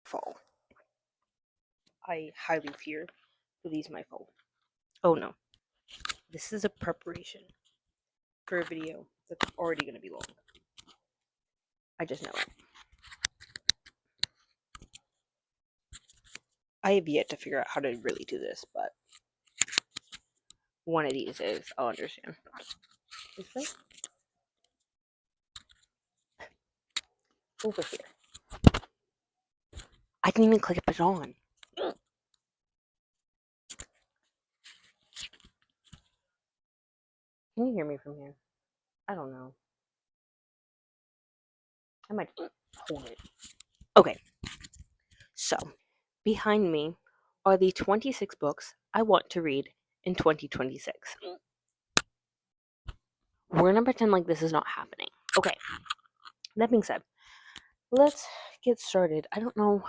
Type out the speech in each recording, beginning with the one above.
Fall. I highly fear that these might fall. Oh no. This is a preparation for a video that's already going to be long. I just know it. I have yet to figure out how to really do this, but one of these days I'll understand. This way? Over here. I didn't even click it on. Can you hear me from here? I don't know. I might hold it. Okay. So, behind me are the 26 books I want to read in 2026. We're gonna pretend like this is not happening. Okay. That being said, let's get started. I don't know.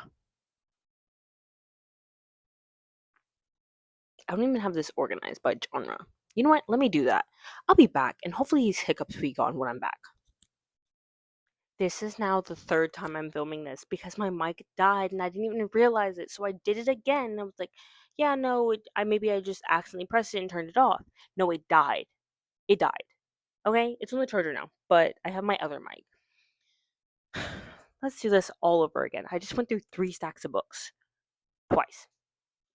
I don't even have this organized by genre. You know what? Let me do that. I'll be back, and hopefully these hiccups will be gone when I'm back. This is now the third time I'm filming this because my mic died and I didn't even realize it. So I did it again. I was like, yeah, no, maybe I just accidentally pressed it and turned it off. No, it died. It died. Okay, it's on the charger now, but I have my other mic. Let's do this all over again. I just went through 3 stacks of books. Twice.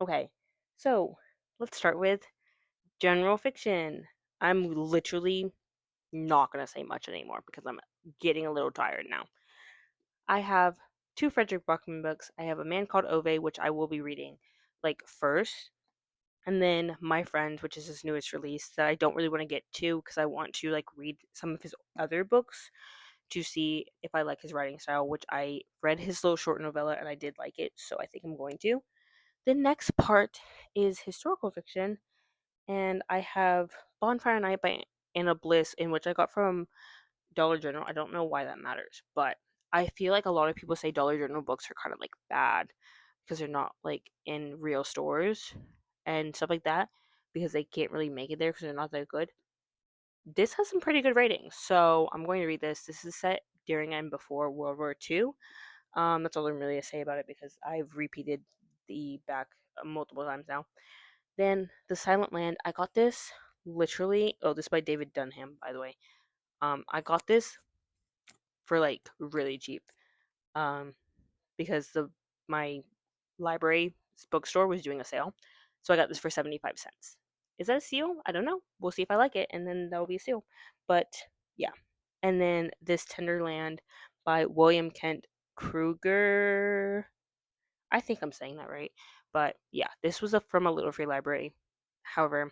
Okay, so let's start with general fiction. I'm literally not going to say much anymore because I'm getting a little tired now. I have 2 Frederick Buckman books. I have A Man Called Ove, which I will be reading first, and then My Friend, which is his newest release that I don't really want to get to because I want to read some of his other books to see if I like his writing style, which I read his little short novella and I did like it, so I think I'm going to. The next part is historical fiction, and I have Bonfire Night by Anna Bliss, in which I got from Dollar General. I don't know why that matters, but I feel like a lot of people say Dollar General books are kind of bad because they're not in real stores and stuff like that because they can't really make it there because they're not that good. This has some pretty good ratings, so I'm going to read this. This is set during and before World War II. That's all I'm really to say about it because I've repeated the back multiple times now. Then The Silent Land. I got this literally. Oh, this is by David Dunham, by the way. I got this for really cheap. Because my library bookstore was doing a sale, so I got this for 75 cents. Is that a steal? I don't know. We'll see if I like it, and then that will be a steal. But yeah, and then This Tender Land by William Kent Kruger. I think I'm saying that right, but yeah, this was from a little free library. However,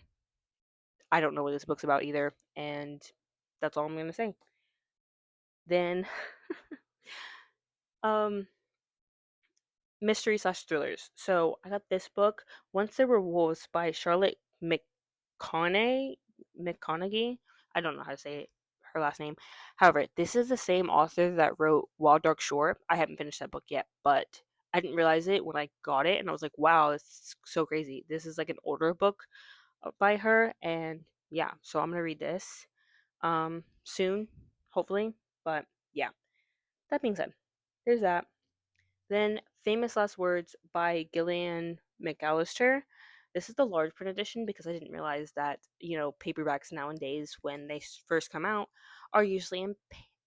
I don't know what this book's about either, and that's all I'm gonna say. Then, mystery/thrillers. So I got this book, Once There Were Wolves by Charlotte McConaughey. I don't know how to say her last name. However, this is the same author that wrote Wild Dark Shore. I haven't finished that book yet, but I didn't realize it when I got it, and I was like, wow, it's so crazy. This is an older book by her, and yeah, so I'm gonna read this soon, hopefully. But yeah, that being said, there's that. Then Famous Last Words by Gillian McAllister. This is the large print edition because I didn't realize that, paperbacks nowadays, when they first come out, are usually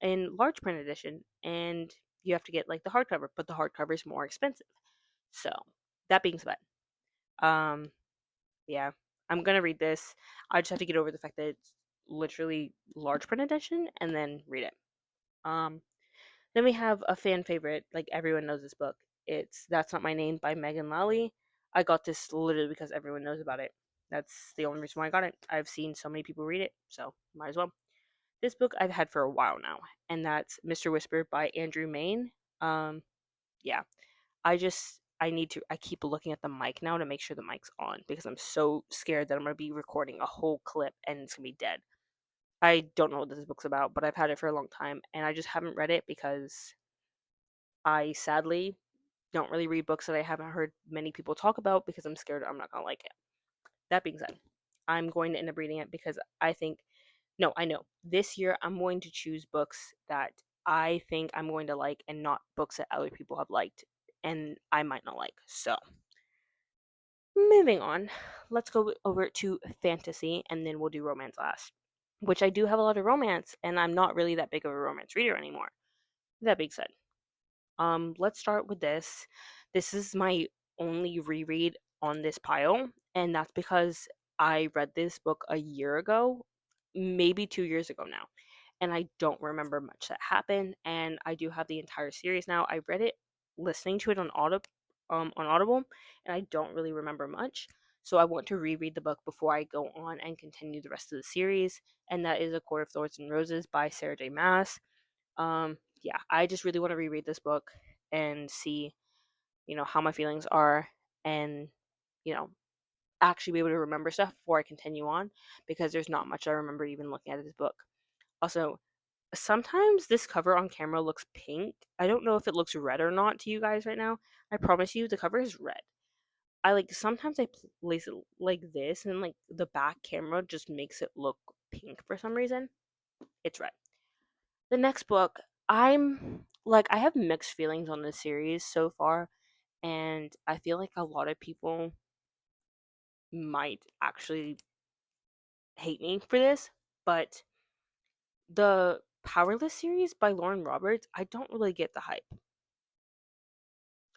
in large print edition, and you have to get the hardcover, but the hardcover is more expensive. So, that being said, um, yeah, I'm gonna read this. I just have to get over the fact that it's literally large print edition and then read it. Um, then we have a fan favorite, like everyone knows this book. It's That's Not My Name by Megan Lally. I got this literally because everyone knows about it. That's the only reason why I got it. I've seen so many people read it, so might as well. This book I've had for a while now, and that's Mr. Whisper by Andrew Main. Yeah, I keep looking at the mic now to make sure the mic's on because I'm so scared that I'm gonna be recording a whole clip and it's gonna be dead. I don't know what this book's about, but I've had it for a long time and I just haven't read it because I sadly don't really read books that I haven't heard many people talk about because I'm scared I'm not gonna like it. That being said, I'm going to end up reading it because I think no, I know. This year I'm going to choose books that I think I'm going to like and not books that other people have liked and I might not like. So, moving on, let's go over to fantasy and then we'll do romance last. Which I do have a lot of romance and I'm not really that big of a romance reader anymore. That being said, let's start with this. This is my only reread on this pile, and that's because I read this book a year ago, maybe 2 years ago now, and I don't remember much that happened. And I do have the entire series now. I read it listening to it on Audible, and I don't really remember much. So I want to reread the book before I go on and continue the rest of the series, and that is A Court of Thorns and Roses by Sarah J. Maas. Yeah, I just really want to reread this book and see, how my feelings are and, you know, actually be able to remember stuff before I continue on because there's not much I remember even looking at this book. Also, sometimes this cover on camera looks pink. I don't know if it looks red or not to you guys right now. I promise you the cover is red. Sometimes I place it like this and like the back camera just makes it look pink for some reason. It's red. The next book, I have mixed feelings on this series so far, and I feel like a lot of people might actually hate me for this, but the Powerless series by Lauren Roberts, I don't really get the hype.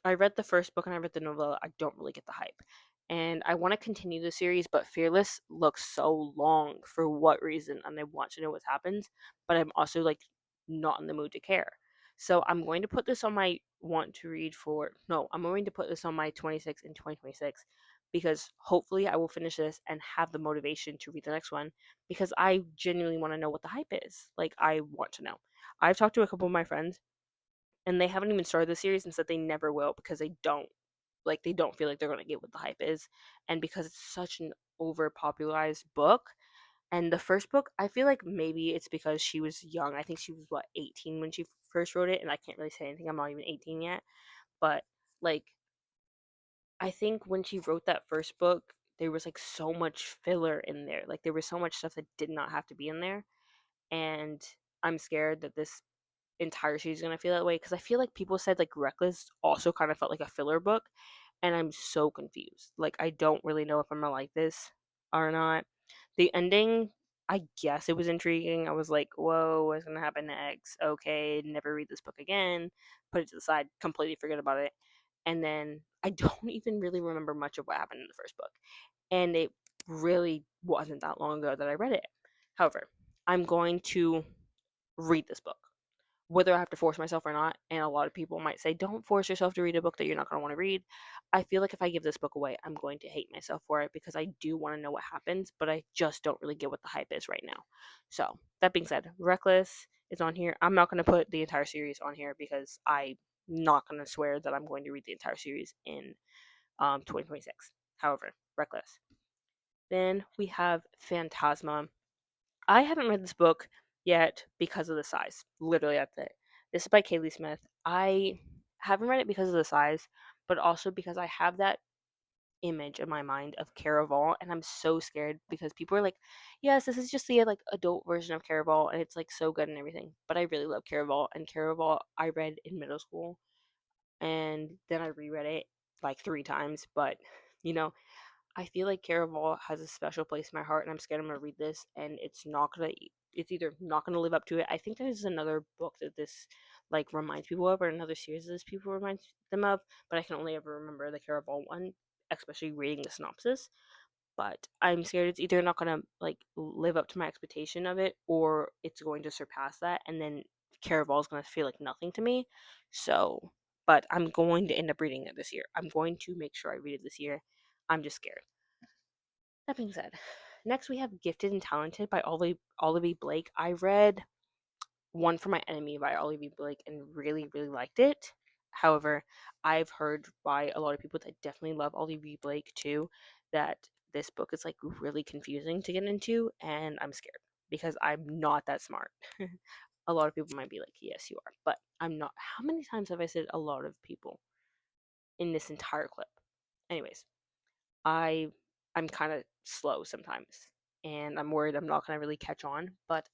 I read the first book and I read the novella. I don't really get the hype. And I want to continue the series, but Fearless looks so long for what reason, and I want to know what happens, but I'm also like not in the mood to care. So I'm going to put this on my want to read for no, I'm going to put this on my 26 in 2026 because hopefully I will finish this and have the motivation to read the next one because I genuinely want to know what the hype is. Like I want to know. I've talked to a couple of my friends and they haven't even started the series and said they never will because they don't feel like they're going to get what the hype is, and because it's such an overpopularized book. And the first book, I feel like maybe it's because she was young. I think she was 18 when she first wrote it, and I can't really say anything, I'm not even 18 yet. But like I think when she wrote that first book there was like so much filler in there, like there was so much stuff that did not have to be in there. And I'm scared that this entire series gonna feel that way because I feel like people said like Reckless also kind of felt like a filler book, and I'm so confused. Like I don't really know if I'm gonna like this or not. The ending, I guess it was intriguing. I was like, whoa, what's gonna happen next? Okay, never read this book again. Put it to the side, completely forget about it. And then I don't even really remember much of what happened in the first book. And it really wasn't that long ago that I read it. However, I'm going to read this book whether I have to force myself or not. And a lot of people might say, don't force yourself to read a book that you're not going to want to read. I feel like if I give this book away, I'm going to hate myself for it because I do want to know what happens, but I just don't really get what the hype is right now. So, that being said, Reckless is on here. I'm not going to put the entire series on here because I'm not going to swear that I'm going to read the entire series in 2026. However, Reckless. Then we have Phantasma. I haven't read this book yet because of the size. Literally, that's it. This is by Kaylee Smith. I haven't read it because of the size, but also because I have that image in my mind of Caraval, and I'm so scared because people are like, "Yes, this is just the like adult version of Caraval, and it's like so good and everything." But I really love Caraval, and Caraval I read in middle school, and then I reread it like 3 times. But you know, I feel like Caraval has a special place in my heart, and I'm scared I'm gonna read this, and it's either not gonna live up to it. I think there's another book that this like reminds people of, or another series that this people reminds them of, but I can only ever remember the Caraval one, especially reading the synopsis. but I'm scared it's either not gonna like live up to my expectation of it, or it's going to surpass that, and then Caraval is gonna feel like nothing to me. So, but I'm going to end up reading it this year. I'm going to make sure I read it this year. I'm just scared. That being said, next we have Gifted and Talented by Olivia Blake. I read One for My Enemy by Olivia Blake and really, really liked it. However, I've heard by a lot of people that definitely love Olivia Blake too that this book is like really confusing to get into, and I'm scared because I'm not that smart. A lot of people might be like, yes, you are, but I'm not. How many times have I said a lot of people in this entire clip? Anyways, I I'm kind of slow sometimes, and I'm worried I'm not gonna really catch on, but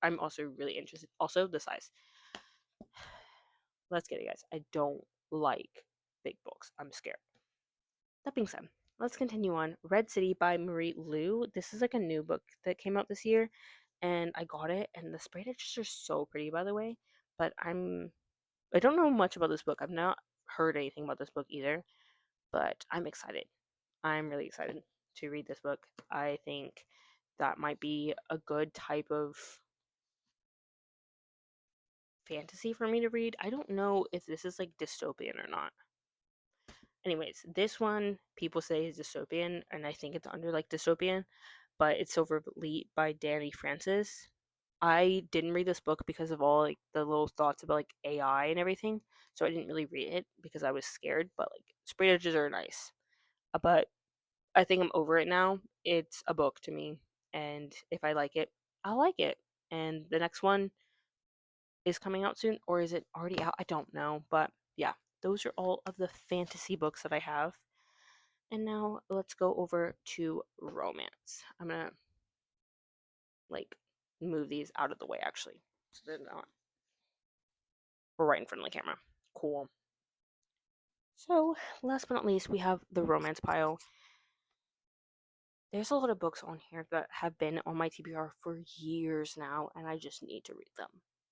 I'm also really interested. Also, the size. Let's get it, guys. I don't like big books. I'm scared. That being said, let's continue on. Red City by Marie Lu. This is like a new book that came out this year, and I got it. And the spray pictures are so pretty, by the way. But I don't know much about this book. I've not heard anything about this book either. But I'm excited. I'm really excited to read this book. I think that might be a good type of fantasy for me to read. I don't know if this is like dystopian or not. Anyways, this one people say is dystopian, and I think it's under like dystopian, but it's Silver Elite by Danny Francis. I didn't read this book because of all like the little thoughts about like AI and everything, so I didn't really read it because I was scared. But like spray edges are nice, but I think I'm over it now. It's a book to me, and if I like it, I'll like it. And the next one is coming out soon, or is it already out? I don't know, but yeah, those are all of the fantasy books that I have. And now let's go over to romance. I'm gonna like move these out of the way actually, so they're not right in front of the camera. Cool. So last but not least, we have the romance pile. There's a lot of books on here that have been on my TBR for years now, and I just need to read them.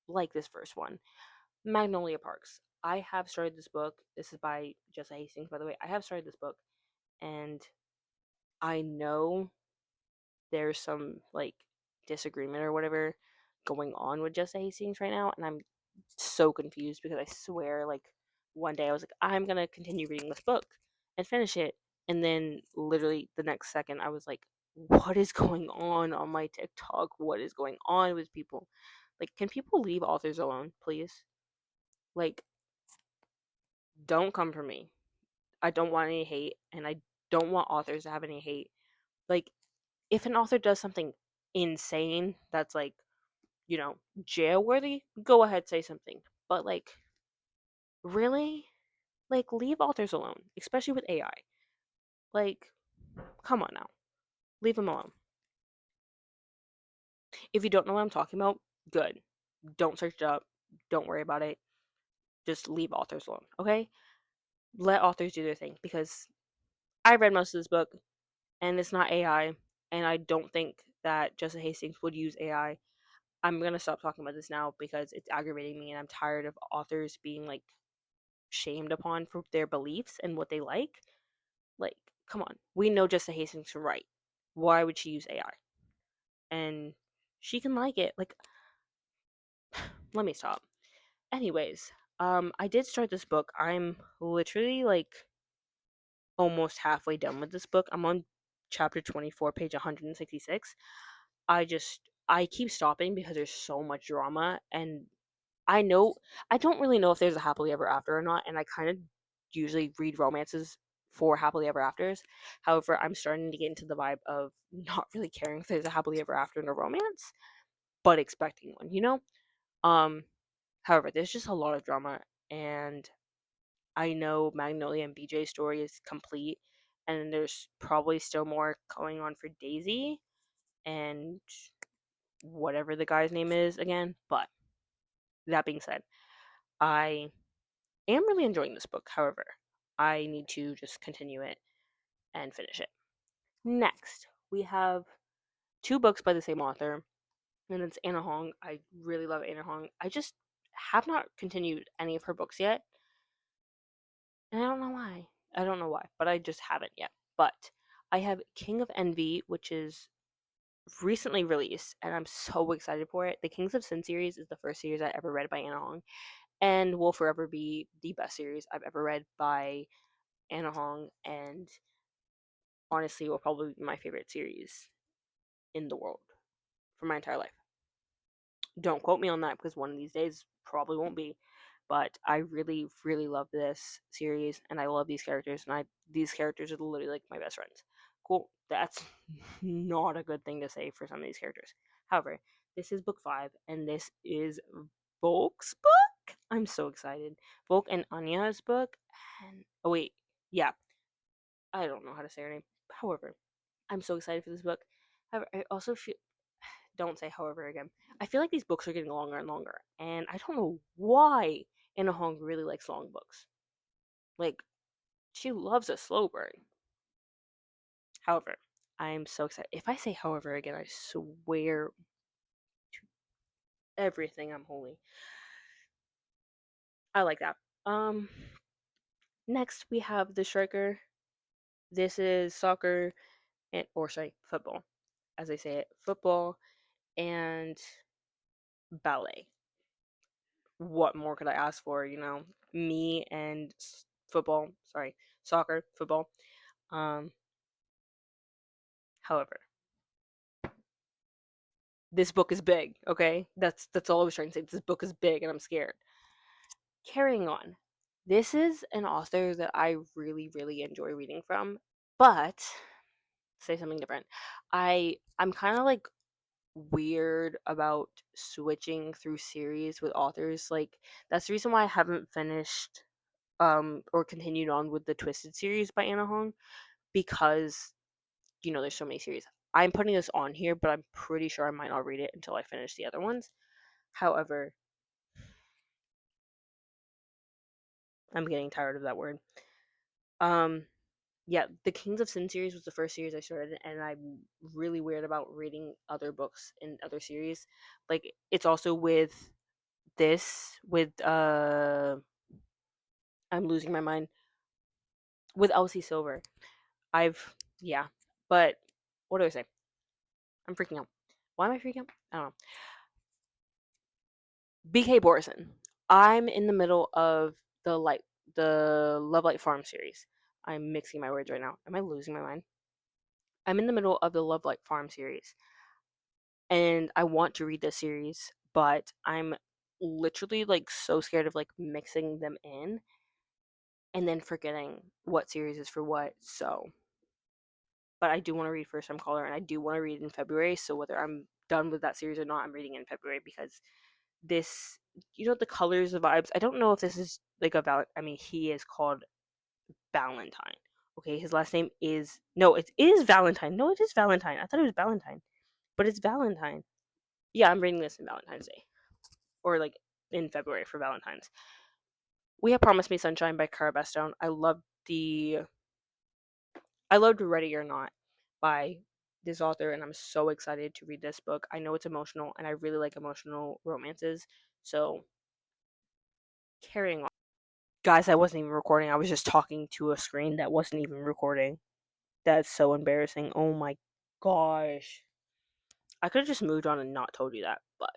Like this first one, Magnolia Parks. I have started this book. This is by Jessa Hastings, by the way. I have started this book, and I know there's some like disagreement or whatever going on with Jessa Hastings right now, and I'm so confused because I swear, like, one day I was like, I'm gonna continue reading this book and finish it, and then literally the next second I was like, what is going on my TikTok? What is going on with people? Like, can people leave authors alone, please? Like, don't come for me. I don't want any hate, and I don't want authors to have any hate. Like, if an author does something insane that's like, jail worthy, go ahead, say something. But like, really? Like, leave authors alone, especially with AI. Like, come on now. Leave them alone. If you don't know what I'm talking about, good. Don't search it up. Don't worry about it. Just leave authors alone, okay? Let authors do their thing, because I read most of this book and it's not AI, and I don't think that Jessa Hastings would use AI. I'm gonna stop talking about this now because it's aggravating me, and I'm tired of authors being like shamed upon for their beliefs and what they like. Like, come on. We know Jessa Hastings can write. Why would she use AI? And she can like it. Like, let me stop. Anyways, I did start this book. I'm literally like almost halfway done with this book. I'm on chapter 24, page 166. I keep stopping because there's so much drama, and I don't really know if there's a happily ever after or not, and I kind of usually read romances for happily ever afters. However, I'm starting to get into the vibe of not really caring if there's a happily ever after in a romance, but expecting one. Um, However, there's just a lot of drama, and I know Magnolia and BJ's story is complete, and there's probably still more going on for Daisy and whatever the guy's name is again. But that being said, I am really enjoying this book. However, I need to just continue it and finish it. Next, we have two books by the same author, and it's Anna Hong. I really love Anna Hong. I just have not continued any of her books yet, and I don't know why. I don't know why, but I just haven't yet. But I have King of Envy, which is recently released, and I'm so excited for it. The Kings of Sin series is the first series I ever read by Anna Hong, and will forever be the best series I've ever read by Anna Hong, and honestly will probably be my favorite series in the world for my entire life. Don't quote me on that because one of these days probably won't be. But I really, really love this series, and I love these characters, and these characters are literally like my best friends. Cool. That's not a good thing to say for some of these characters. However, this is book 5, and this is Volk's book. I'm so excited. Volk and Anya's book. And oh wait, yeah, I don't know how to say her name. However, I'm so excited for this book. However, I also feel don't say however again. I feel like these books are getting longer and longer, and I don't know why Anna Hong really likes long books. Like, she loves a slow burn. However, I'm so excited. If I say however again, I swear to everything I'm holy. I like that. Next we have The Striker. This is soccer and or sorry, football. As I say it, football and ballet. What more could I ask for? Me and football. Sorry, soccer, football. Um, However, this book is big. Okay, that's all I was trying to say. This book is big, and I'm scared. Carrying on, this is an author that I really, really enjoy reading from. But say something different. I'm kind of like weird about switching through series with authors. Like that's the reason why I haven't finished or continued on with the Twisted series by Anna Hong because there's so many series. I'm putting this on here, but I'm pretty sure I might not read it until I finish the other ones. However, I'm getting tired of that word. Um yeah, the Kings of Sin series was the first series I started, and I'm really weird about reading other books in other series. Like it's also with this with I'm losing my mind with Elsie Silver. I've yeah, but what do I say? I'm freaking out. Why am I freaking out? I don't know. BK Borison. I'm in the middle of the Love Light Farm series. I'm mixing my words right now. Am I losing my mind? I'm in the middle of the Love Light Farm series, and I want to read this series, but I'm literally like so scared of like mixing them in and then forgetting what series is for what. So, but I do want to read First Time Caller, and I do want to read in February. So whether I'm done with that series or not, I'm reading in February because this, the colors, the vibes. I don't know if this is like a valid. I mean, he is called Valentine. Okay, his last name is no, it is Valentine. No, it is Valentine. I thought it was Valentine, but it's Valentine. Yeah, I'm reading this in Valentine's Day or like in February for Valentine's. We have Promised Me Sunshine by Cara Bestone. I loved Ready or Not by this author, and I'm so excited to read this book. I know it's emotional, and I really like emotional romances. So, carrying on. Guys, I wasn't even recording. I was just talking to a screen that wasn't even recording. That's so embarrassing. Oh my gosh. I could have just moved on and not told you that, but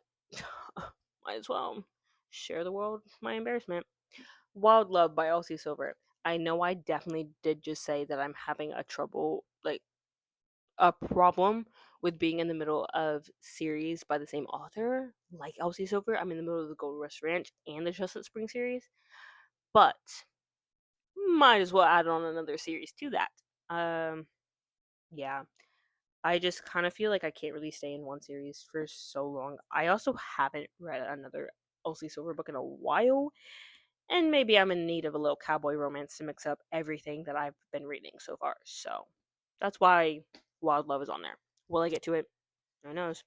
might as well share the world my embarrassment. Wild Love by Elsie Silver. I know I definitely did just say that I'm having a problem with being in the middle of series by the same author, like Elsie Silver. I'm in the middle of the Gold Rush Ranch and the Chestnut Spring series, but might as well add on another series to that. Yeah, I just kind of feel like I can't really stay in one series for so long. I also haven't read another Elsie Silver book in a while, and maybe I'm in need of a little cowboy romance to mix up everything that I've been reading so far. So that's why Wild Love is on there. Will I get to it? Who knows?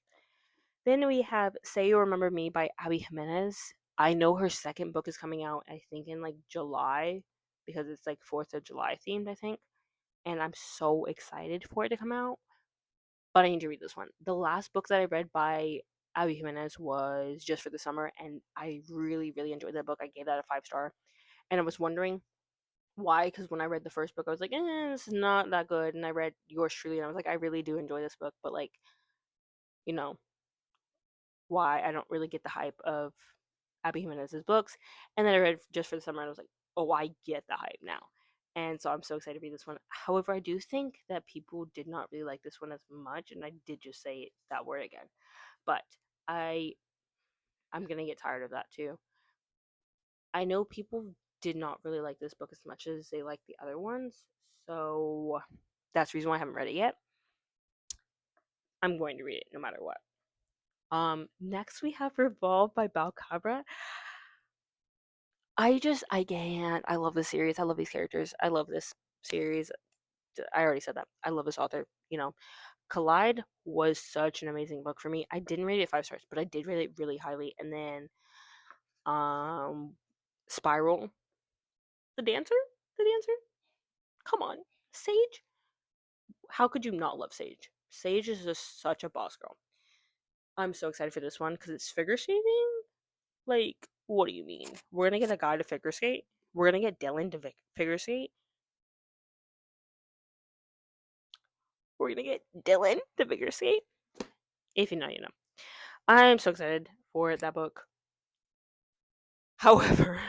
Then we have Say You Remember Me by Abby Jimenez. I know her second book is coming out, I think, in like July because it's like 4th of July themed, I think. And I'm so excited for it to come out. But I need to read this one. The last book that I read by Abby Jimenez was Just for the Summer, and I really, really enjoyed that book. I gave that a 5 star. And I was wondering Why? Because when I read the first book, I was like, this is not that good. And I read Yours Truly, and I was like, I really do enjoy this book, but like, you know, why I don't really get the hype of Abby Jimenez's books. And then I read Just for the Summer, and I was like, oh, I get the hype now. And so I'm so excited to read this one. However, I do think that people did not really like this one as much, and I did just say that word again. But I I'm gonna get tired of that too. I know people did not really like this book as much as they like the other ones, so that's the reason why I haven't read it yet. I'm going to read it no matter what. Next we have Revolve by Balcabra. I can't. I love this series. I love these characters. I love this series. I already said that. I love this author. Collide was such an amazing book for me. I didn't rate it 5 stars, but I did rate it really highly. And then um Spiral, the dancer, the dancer. Come on, Sage. How could you not love Sage? Sage is just such a boss girl. I'm so excited for this one because it's figure skating. Like, what do you mean? We're gonna get a guy to figure skate. We're gonna get Dylan to figure skate. We're gonna get Dylan to figure skate. If you know, you know. I'm so excited for that book. However,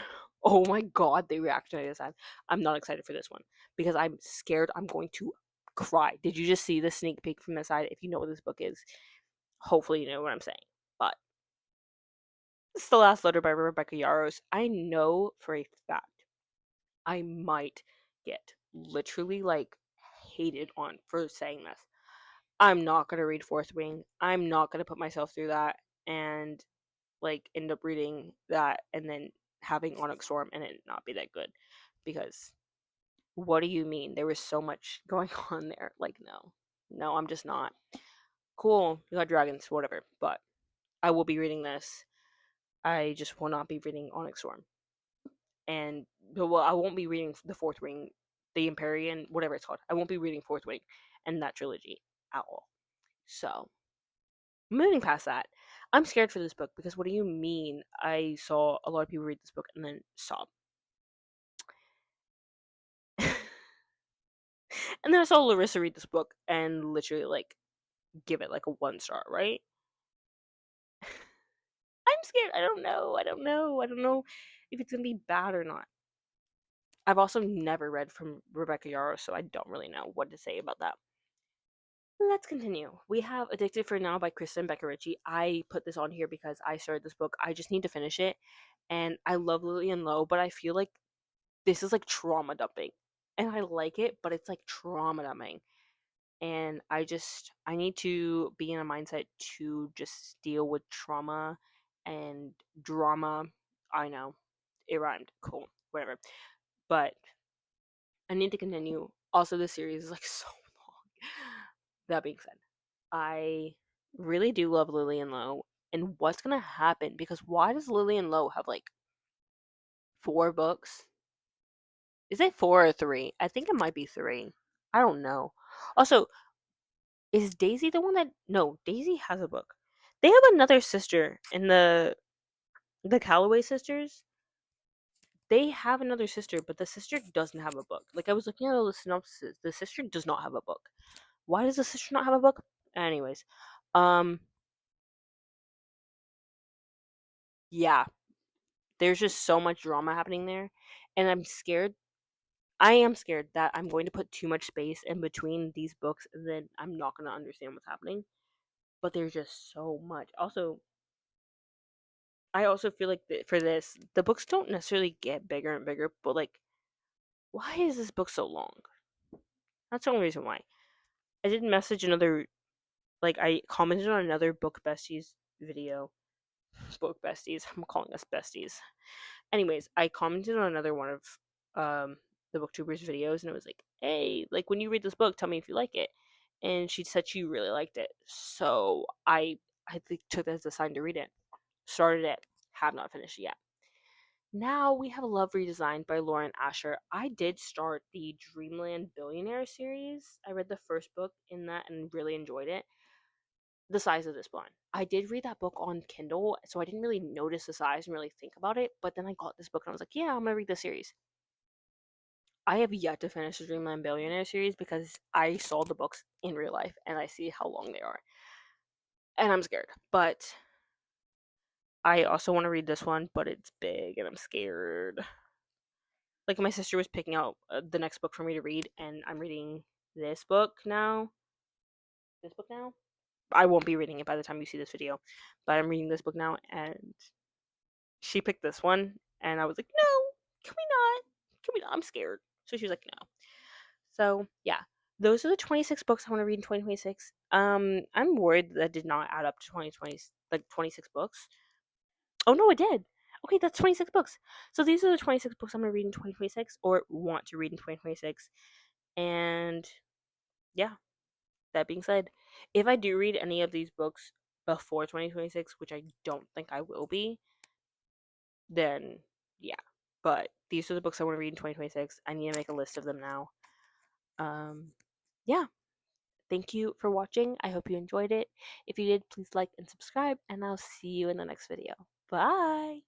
oh my god, the reaction I just had. I'm not excited for this one because I'm scared I'm going to cry. Did you just see the sneak peek from the side? If you know what this book is, hopefully you know what I'm saying. But it's The Last Letter by Rebecca Yarros. I know for a fact I might get literally like hated on for saying this. I'm not gonna read Fourth Wing. I'm not gonna put myself through that and like end up reading that and then having Onyx Storm and it not be that good. Because what do you mean? There was so much going on there. Like, no. No, I'm just not. Cool, you got dragons, whatever. But I will be reading this. I just will not be reading Onyx Storm. And well, I won't be reading the Fourth Wing, the Empyrean, whatever it's called. I won't be reading Fourth Wing and that trilogy at all. So moving past that, I'm scared for this book because what do you mean? I saw a lot of people read this book and then stop. And then I saw Larissa read this book and literally like give it like a 1 star, right? I'm scared. I don't know. I don't know. I don't know if it's gonna be bad or not. I've also never read from Rebecca Yarros, so I don't really know what to say about that. Let's continue. We have Addicted for Now by Kristen Beccarici. I put this on here because I started this book. I just need to finish it. And I love Lillian Lowe, but I feel like this is like trauma dumping. And I like it, but it's like trauma dumping. And I need to be in a mindset to just deal with trauma and drama. I know. It rhymed. Cool. Whatever. But I need to continue. Also, this series is like so long. That being said, I really do love Lillian Lowe. And what's gonna happen? Because why does Lillian Lowe have like 4 books? Is it 4 or 3? I think it might be 3. I don't know. Also, is Daisy the one that? No, Daisy has a book. They have another sister in the Calloway sisters. They have another sister, but the sister doesn't have a book. Like I was looking at all the synopses, the sister does not have a book. Why does the sister not have a book? Anyways, um, yeah, there's just so much drama happening there, and I'm scared. I am scared that I'm going to put too much space in between these books, and then I'm not going to understand what's happening. But there's just so much. Also, I also feel like for this, the books don't necessarily get bigger and bigger, but like, why is this book so long? That's the only reason why. I did message another, like, I commented on another Book Besties video. Book Besties. I'm calling us besties. Anyways, I commented on another one of the booktubers videos and it was like, hey, like when you read this book, tell me if you like it. And she said she really liked it. So I think took that as a sign to read it. Started it, have not finished it yet. Now we have Love Redesigned by Lauren Asher. I did start the Dreamland Billionaire series. I read the first book in that and really enjoyed it. The size of this one. I did read that book on Kindle, so I didn't really notice the size and really think about it. But then I got this book and I was like, yeah, I'm gonna read the series. I have yet to finish the Dreamland Billionaire series because I saw the books in real life and I see how long they are. And I'm scared. But I also want to read this one, but it's big and I'm scared. Like my sister was picking out the next book for me to read, and I'm reading this book now. This book now? I won't be reading it by the time you see this video, but I'm reading this book now, and she picked this one, and I was like, no, can we not? Can we not? I'm scared. So she was like, no. So yeah, those are the 26 books I want to read in 2026. I'm worried that did not add up to 2020, like 26 books. Oh no, it did. Okay, that's 26 books. So these are the 26 books I'm gonna read in 2026, or want to read in 2026. And yeah, that being said, if I do read any of these books before 2026, which I don't think I will be, then yeah. But these are the books I want to read in 2026. I need to make a list of them now. Yeah. Thank you for watching. I hope you enjoyed it. If you did, please like and subscribe, and I'll see you in the next video. Bye.